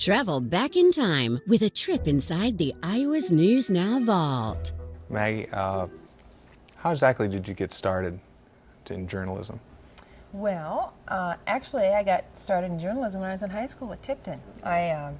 Travel back in time with a trip inside the Iowa's News Now vault. Maggie, how exactly did you get started in journalism? Well, actually, I got started in journalism when I was in high school at Tipton. I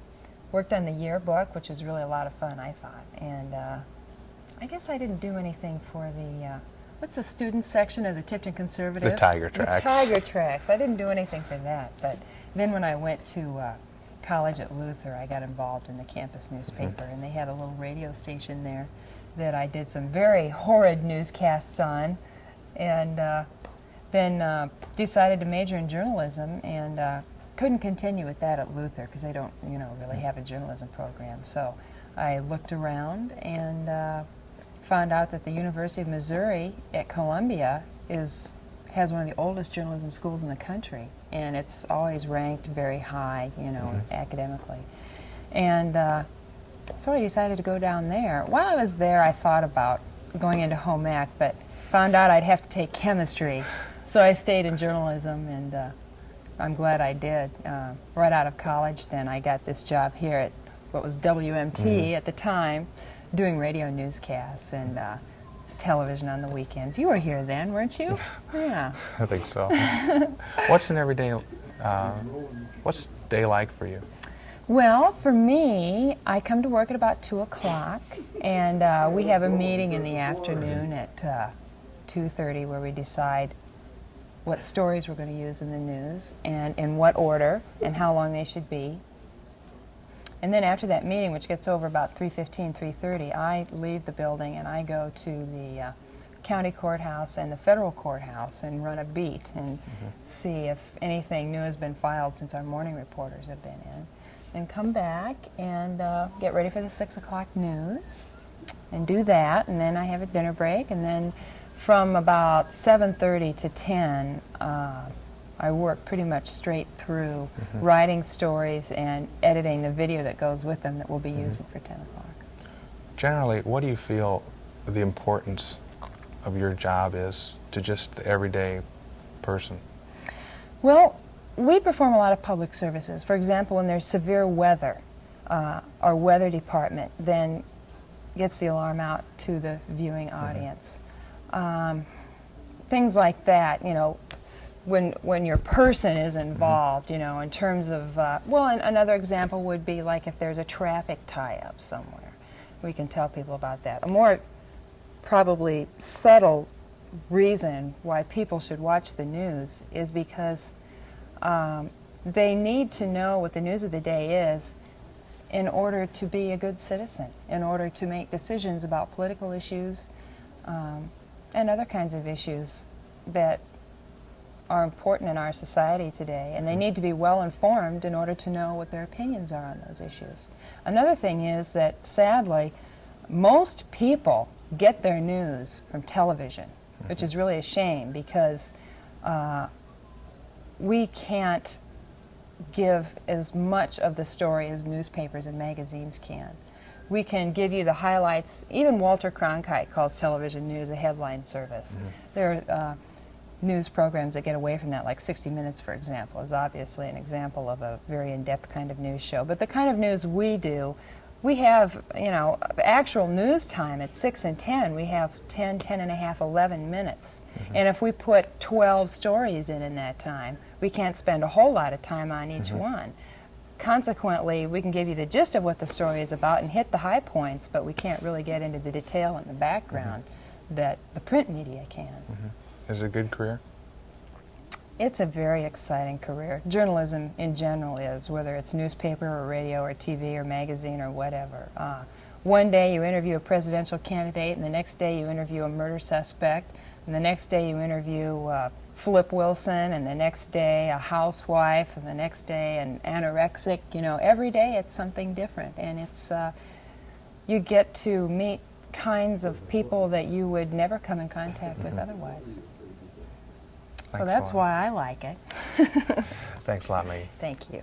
worked on the yearbook, which was really a lot of fun, I thought. And I guess I didn't do anything for the, what's the student section of the Tipton Conservative? The Tiger Tracks. The Tiger Tracks. I didn't do anything for that. But then when I went to college at Luther, I got involved in the campus newspaper, and they had a little radio station there that I did some very horrid newscasts on, and then decided to major in journalism, and couldn't continue with that at Luther because they don't, really have a journalism program. So I looked around and found out that the University of Missouri at Columbia has one of the oldest journalism schools in the country, and it's always ranked very high, academically. And so I decided to go down there. While I was there, I thought about going into home ec, but found out I'd have to take chemistry. So I stayed in journalism, and I'm glad I did. Right out of college, then I got this job here at what was WMT at the time, doing radio newscasts and television on the weekends. You were here then, weren't you? Yeah. I think so. What's an everyday, what's day like for you? Well, for me, I come to work at about 2 o'clock, and we have a meeting in the afternoon at 2:30 where we decide what stories we're going to use in the news and in what order and how long they should be. And then after that meeting, which gets over about 3:15, 3:30, I leave the building and I go to the county courthouse and the federal courthouse and run a beat and see if anything new has been filed since our morning reporters have been in. And come back and get ready for the 6 o'clock news and do that. And then I have a dinner break. And then from about 7:30 to 10, I work pretty much straight through writing stories and editing the video that goes with them that we'll be using for 10 o'clock. Generally, what do you feel the importance of your job is to just the everyday person? Well, we perform a lot of public services. For example, when there's severe weather, our weather department then gets the alarm out to the viewing audience. Things like that, when your person is involved, in terms of, well, another example would be like if there's a traffic tie-up somewhere. We can tell people about that. A more probably subtle reason why people should watch the news is because they need to know what the news of the day is in order to be a good citizen, in order to make decisions about political issues and other kinds of issues that are important in our society today, and they need to be well informed in order to know what their opinions are on those issues. Another thing is that, sadly, most people get their news from television, which is really a shame because we can't give as much of the story as newspapers and magazines can. We can give you the highlights. Even Walter Cronkite calls television news a headline service. There are news programs that get away from that, like 60 Minutes, for example, is obviously an example of a very in-depth kind of news show. But the kind of news we do, we have, actual news time at 6 and 10. We have 10, 10 and a half, 11 minutes. And if we put 12 stories in that time, we can't spend a whole lot of time on each one. Consequently, we can give you the gist of what the story is about and hit the high points, but we can't really get into the detail and the background that the print media can. Is it a good career? It's a very exciting career. Journalism in general is, whether it's newspaper or radio or TV or magazine or whatever. One day you interview a presidential candidate, and the next day you interview a murder suspect, and the next day you interview Flip Wilson, and the next day a housewife, and the next day an anorexic. Every day it's something different, and it's you get to meet kinds of people that you would never come in contact with otherwise. So that's why I like it. Thanks a lot, Maggie. Thank you.